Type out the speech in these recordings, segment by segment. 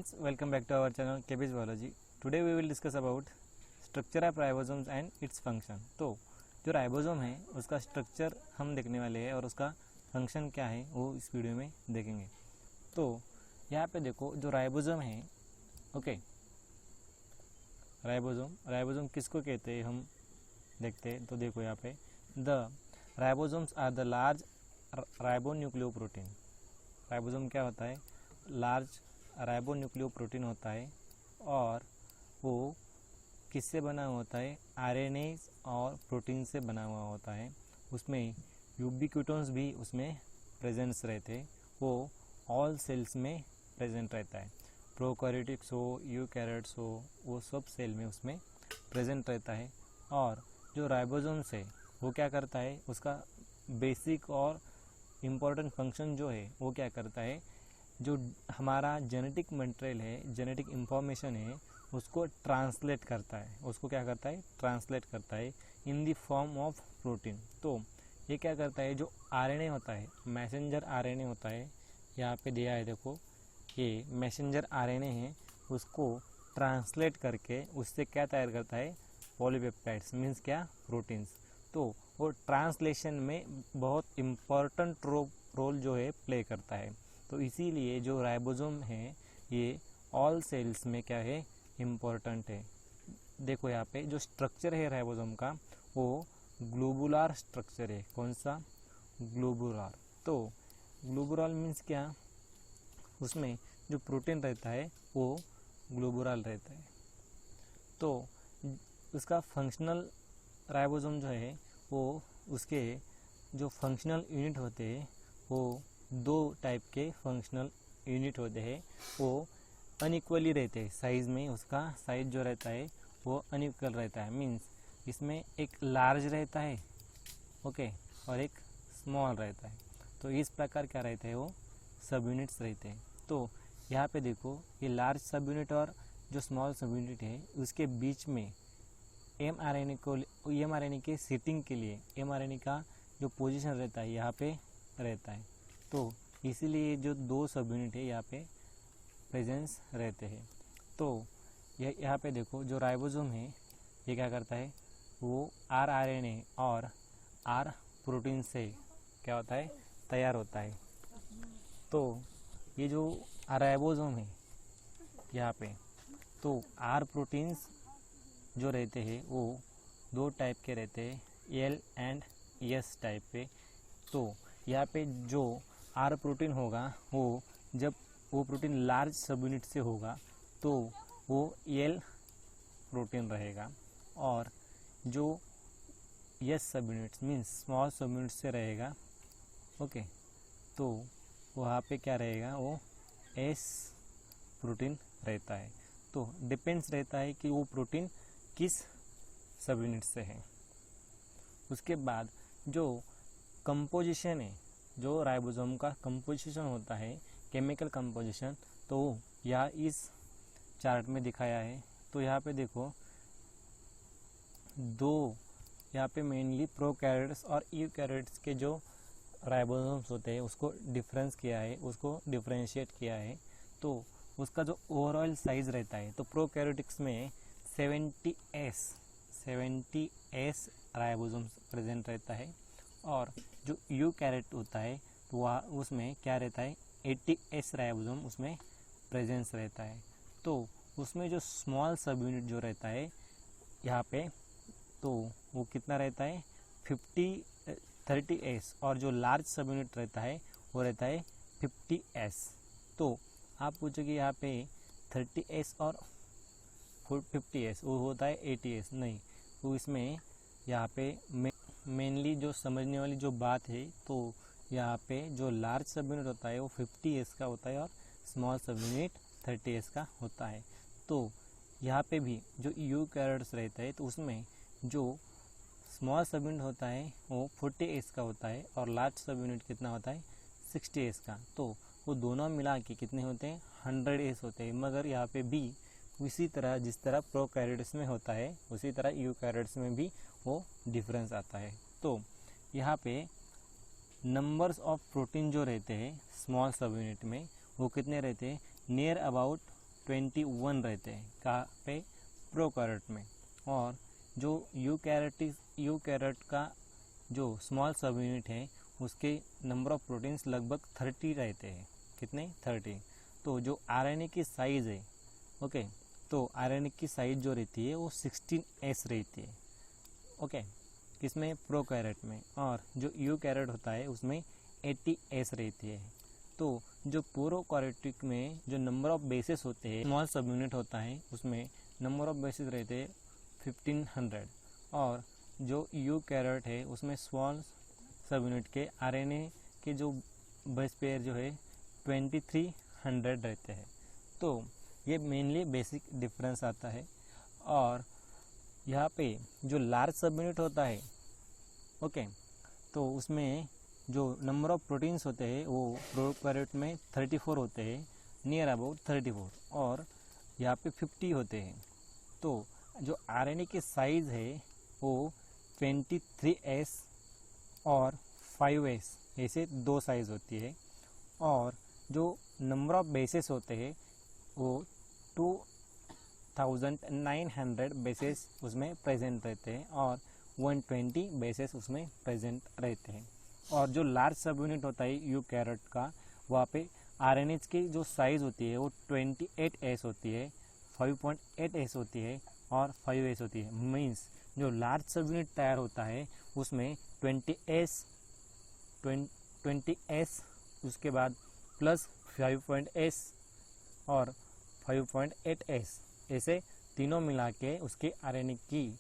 friends, welcome back to our channel KB's Biology. Today we will discuss about structure of ribosomes and its function. तो जो ribosome है उसका structure हम देखने वाले हैं और उसका फंक्शन क्या है वो इस वीडियो में देखेंगे। तो यहाँ पे देखो जो राइबोसोम है, ओके, राइबोसोम किसको कहते हैं हम देखते हैं। तो देखो यहाँ पे the ribosomes are the large ribonucleoprotein. Ribosome क्या होता है? लार्ज राइबोन्यूक्लियोप्रोटीन होता है और वो किससे बना हुआ होता है? आरएनए और प्रोटीन से बना हुआ होता है। उसमें यूबिक्विटोन्स भी उसमें प्रेजेंस रहते हैं। वो ऑल सेल्स में प्रेजेंट रहता है। प्रोकैरियोटिक्स हो, यूकैरियोट्स हो, वो सब सेल में उसमें प्रेजेंट रहता है। और जो राइबोसोम्स है वो क्या करता है? उसका बेसिक और इम्पोर्टेंट फंक्शन जो है वो क्या करता है? जो हमारा जेनेटिक मटेरियल है, जेनेटिक इंफॉर्मेशन है, उसको ट्रांसलेट करता है। उसको क्या करता है? ट्रांसलेट करता है in the form of protein. तो ये क्या करता है? जो आरएनए होता है, मैसेंजर आरएनए होता है, यहाँ पे दिया है देखो, ये मैसेंजर आरएनए है, उसको ट्रांसलेट करके उससे क्या तैयार करता है? पॉलीपेप्टाइड्स, मीन्स क्या? प्रोटीन्स। तो वो ट्रांसलेशन में बहुत इम्पोर्टेंट रोल जो है प्ले करता है। तो इसीलिए जो राइबोसोम है ये ऑल सेल्स में क्या है? इम्पोर्टेंट है। देखो यहाँ पे जो स्ट्रक्चर है राइबोसोम का वो ग्लोबुलर स्ट्रक्चर है। कौन सा? ग्लोबुलर। तो ग्लोबुलर मीन्स क्या? उसमें जो प्रोटीन रहता है वो ग्लोबुलर रहता है। तो उसका फंक्शनल राइबोसोम जो है वो उसके जो फंक्शनल यूनिट होते हैं वो दो टाइप के फंक्शनल यूनिट होते हैं। वो अनइक्वली रहते हैं साइज़ में। उसका साइज जो रहता है वो अनइक्वल रहता है। मीन्स इसमें एक लार्ज रहता है, ओके, और एक स्मॉल रहता है। तो इस प्रकार क्या रहता है? वो सब यूनिट्स रहते हैं। तो यहाँ पे देखो ये लार्ज सब यूनिट और जो स्मॉल सब यूनिट है उसके बीच में एमआरएनए के सीटिंग के लिए एमआरएनए का जो पोजीशन रहता है यहाँ पे रहता है। तो इसीलिए जो दो सब यूनिट है यहाँ पे प्रेजेंस रहते हैं। तो यहाँ पे देखो जो राइबोसोम है ये क्या करता है? वो आरएनए और आर प्रोटीन से क्या होता है? तैयार होता है। तो ये जो राइबोसोम है यहाँ पे, तो आर प्रोटीन्स जो रहते हैं वो दो टाइप के रहते हैं, एल एंड एस टाइप पे। तो यहाँ पे जो आर प्रोटीन होगा वो जब वो प्रोटीन लार्ज सब यूनिट से होगा तो वो एल प्रोटीन रहेगा। और जो एस सब यूनिट्स मीन्स स्मॉल सब यूनिट से रहेगा, ओके, तो वहाँ पे क्या रहेगा? वो एस प्रोटीन रहता है। तो डिपेंड्स रहता है कि वो प्रोटीन किस सब यूनिट से है। उसके बाद जो कंपोजिशन है, जो राइबोसोम का कंपोजिशन होता है, केमिकल कंपोजिशन, तो यह इस चार्ट में दिखाया है। तो यहाँ पे देखो दो, यहाँ पे मेनली प्रोकैरियोट्स और यूकैरियोट्स के जो राइबोसोम्स होते हैं उसको डिफरेंस किया है, उसको डिफरेंशिएट किया है। तो उसका जो ओवरऑल साइज रहता है, तो प्रोकैरियोटिक्स में 70S राइबोसोम्स प्रेजेंट रहता है। और जो यूकैरियोट होता है तो वह उसमें क्या रहता है? 80S राइबोसोम उसमें प्रेजेंस रहता है। तो उसमें जो स्मॉल सब यूनिट जो रहता है यहाँ पे, तो वो कितना रहता है? 30S। और जो लार्ज सब यूनिट रहता है वो रहता है 50S। तो आप पूछोगे यहाँ पे 30S और 50S वो होता है 80S? नहीं, तो इसमें यहाँ पे मेनली जो समझने वाली जो बात है, तो यहाँ पे जो लार्ज सब यूनिट होता है वो 50S का होता है और स्मॉल सब यूनिट 30S का होता है। तो यहाँ पे भी जो यूकैरियोट्स रहता है तो उसमें जो स्मॉल सब यूनिट होता है वो 40S का होता है और लार्ज सब यूनिट कितना होता है? 60S का। तो वो दोनों मिला के कितने होते हैं? 100S होते हैं। मगर यहाँ पे भी उसी तरह जिस तरह प्रोकैरियोट्स में होता है उसी तरह यूकैरियोट्स में भी वो डिफरेंस आता है। तो यहाँ पे नंबर्स ऑफ प्रोटीन जो रहते हैं स्मॉल सब यूनिट में वो कितने रहते हैं? नियर अबाउट 21 रहते हैं। कहाँ पे? प्रोकैरियोट में। और जो यूकैरियोट का जो स्मॉल सब यूनिट है उसके नंबर ऑफ प्रोटीन्स लगभग 30 रहते हैं। कितने? 30। तो जो आरएनए की साइज़ है, ओके, तो आरएनए की साइज़ जो रहती है वो 16S रहती है, ओके, किसमें? प्रोकैरियोट में। और जो यूकैरियोट होता है उसमें 80S रहती है। तो जो प्रोकैरियोटिक में जो नंबर ऑफ बेसेस होते हैं, स्मॉल सब यूनिट होता है, उसमें नंबर ऑफ बेसेस रहते हैं 1500। और जो यूकैरियोट है उसमें स्मॉल सब यूनिट के आरएनए के जो बेस पेयर जो है 2300 रहते हैं। तो ये मेनली बेसिक डिफरेंस आता है। और यहाँ पे जो लार्ज सब यूनिट होता है, ओके, तो उसमें जो नंबर ऑफ प्रोटीन्स होते हैं वो प्रोकैरियोट में 34 होते हैं, नियर अबाउट 34, और यहाँ पे 50 होते हैं। तो जो आरएनए की साइज़ है वो 23S और 5S ऐसे दो साइज़ होती है। और जो नंबर ऑफ बेसेस होते हैं वो 2900 बेसेस उसमें प्रेजेंट रहते हैं और 120 बेसेस उसमें प्रेजेंट रहते हैं। और जो लार्ज सब यूनिट होता है यूकैरियोट का, वहाँ पे आरएनए की जो साइज़ होती है वो 28S होती है, 5.8S होती है और 5S होती है। मीन्स जो लार्ज सब यूनिट तैयार होता है उसमें 20S उसके बाद प्लस 5.S और 5.8S ऐसे तीनों मिला के उसके आरएनए की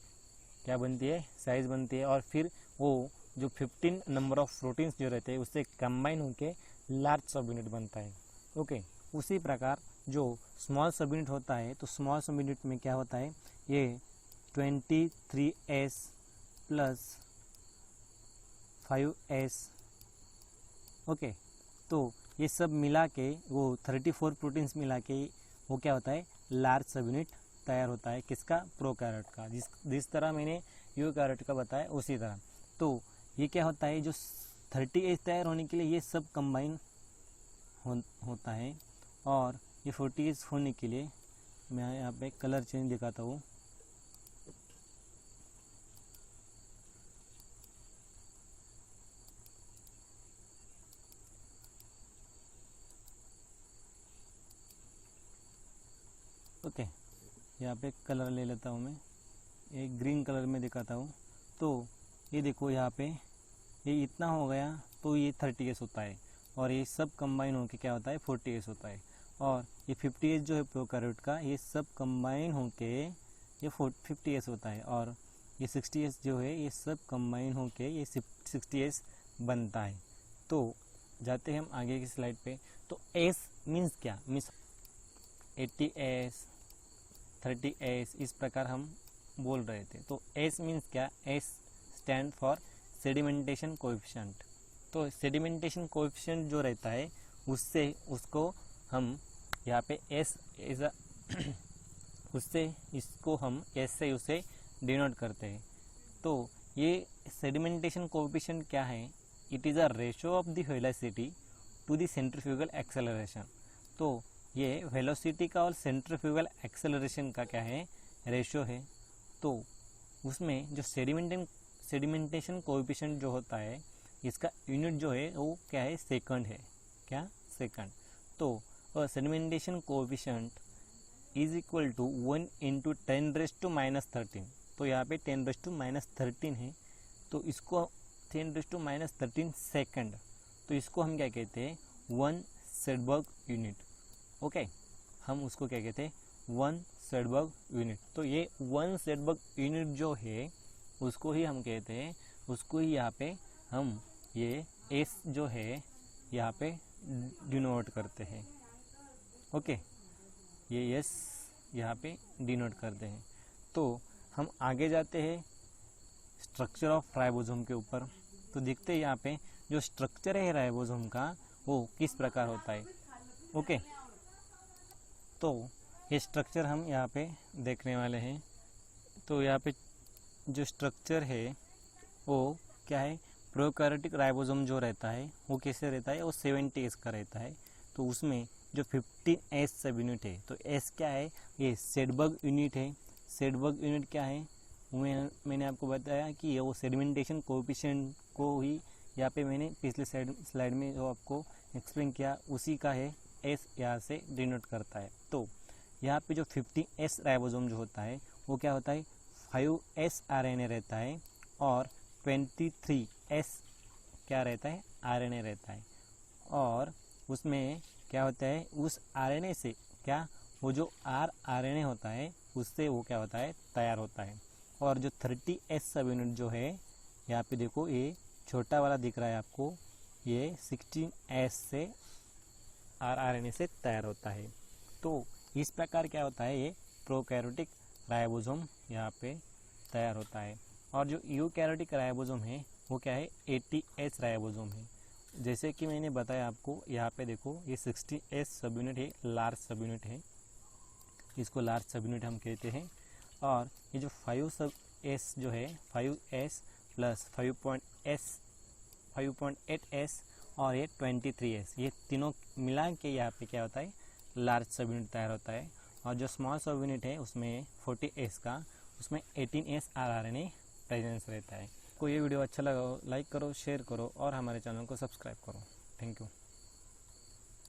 क्या बनती है? साइज़ बनती है। और फिर वो जो 15 नंबर ऑफ प्रोटीन्स जो रहते हैं उससे कंबाइन होकर लार्ज सब यूनिट बनता है, ओके। उसी प्रकार जो स्मॉल सब यूनिट होता है, तो स्मॉल सब यूनिट में क्या होता है? ये 23S प्लस 5S, ओके, तो ये सब मिला के वो 34 प्रोटीन्स मिला के वो क्या होता है? लार्ज सब यूनिट तैयार होता है। किसका? प्रोकैरियोट का। जिस तरह मैंने यूकैरियोट का बताया उसी तरह। तो ये क्या होता है? जो 30S तैयार होने के लिए ये सब कंबाइन होता है, और ये 40S होने के लिए मैं यहाँ पे कलर चेंज दिखाता हूँ। ओके, यहाँ पे कलर ले लेता हूँ मैं, एक ग्रीन कलर में दिखाता हूँ। तो ये देखो यहाँ पे ये इतना हो गया तो ये 30S होता है, और ये सब कंबाइन होके क्या होता है? 40S होता है। और ये 50S जो है प्रोकैरियोट का, ये सब कंबाइन होके ये 50S होता है। और ये 60S जो है ये सब कंबाइन होके ये 60S बनता है। तो जाते हैं हम आगे की स्लाइड पे। तो S मीन्स क्या? मीन्स 80S 30S इस प्रकार हम बोल रहे थे। तो S मीन्स क्या? S stand for sedimentation coefficient. तो सेडिमेंटेशन कोएफिशिएंट जो रहता है उसको हम यहाँ पे S एज उससे इसको हम S से उसे डिनोट करते हैं। तो ये सेडिमेंटेशन कोएफिशिएंट क्या है? It is a ratio of the velocity to the centrifugal acceleration. तो ये वेलोसिटी का और सेंट्रीफ्यूगल एक्सेलरेशन का क्या है? रेशियो है। तो उसमें जो सेडिमेंटेशन कोएफिशिएंट जो होता है इसका यूनिट जो है वो क्या है? सेकंड है। क्या? सेकंड। तो sedimentation coefficient is equal to 1 into 10⁻⁻13। तो यहाँ पे 10⁻⁻13 है, तो इसको 10⁻⁻13 सेकंड, तो इसको हम क्या कहते हैं? 1 सेडबर्ग यूनिट, ओके। हम उसको क्या कहते हैं? 1 सेडबर्ग यूनिट। तो ये 1 सेडबर्ग यूनिट जो है उसको ही हम कहते हैं, उसको ही यहाँ पे हम ये S जो है यहाँ पे डिनोट करते हैं, ओके। ये S यहाँ पे डिनोट करते हैं। तो हम आगे जाते हैं स्ट्रक्चर ऑफ राइबोसोम के ऊपर। तो देखते हैं यहाँ पे जो स्ट्रक्चर है राइबोसोम का वो किस प्रकार होता है, ओके। तो ये स्ट्रक्चर हम यहाँ पे देखने वाले हैं। तो यहाँ पे जो स्ट्रक्चर है वो क्या है? प्रोकैरियोटिक राइबोसोम जो रहता है वो कैसे रहता है? वो 70S का रहता है। तो उसमें जो 15S सब यूनिट है, तो S क्या है, ये सेडबर्ग यूनिट है। सेडबर्ग यूनिट क्या है, मैंने आपको बताया कि ये वो सेडिमेंटेशन कोएफिशिएंट को ही यहाँ पे मैंने पिछले स्लाइड में जो आपको एक्सप्लेन किया उसी का है, S यहाँ से डिनोट करता है। तो यहाँ पे जो 15S राइबोसोम जो होता है वो क्या होता है, 5S RNA रहता है और 23S क्या रहता है, RNA रहता है। और उसमें क्या होता है, उस RNA से क्या, वो जो RNA होता है उससे वो क्या होता है, तैयार होता है। और जो 30S सब यूनिट जो है, यहाँ पे देखो ये छोटा वाला दिख रहा है आपको, ये 16S से RNA से तैयार होता है। तो इस प्रकार क्या होता है, ये प्रोकैरियोटिक राइबोसोम यहाँ पे तैयार होता है। और जो यूकैरियोटिक राइबोसोम है वो क्या है, 80S राइबोसोम है। जैसे कि मैंने बताया आपको, यहाँ पे देखो ये 60S सब यूनिट है, लार्ज सब यूनिट है, इसको लार्ज सब यूनिट हम कहते हैं। और ये जो 5S जो है, 5S प्लस 5.8S और ये 23S, ये तीनों मिला के यहाँ पे क्या होता है, लार्ज सब यूनिट तैयार होता है। और जो स्मॉल सब यूनिट है उसमें 40S का, उसमें 18S RNA प्रेजेंस रहता है। को ये वीडियो अच्छा लगा हो लाइक करो, शेयर करो और हमारे चैनल को सब्सक्राइब करो। Thank you.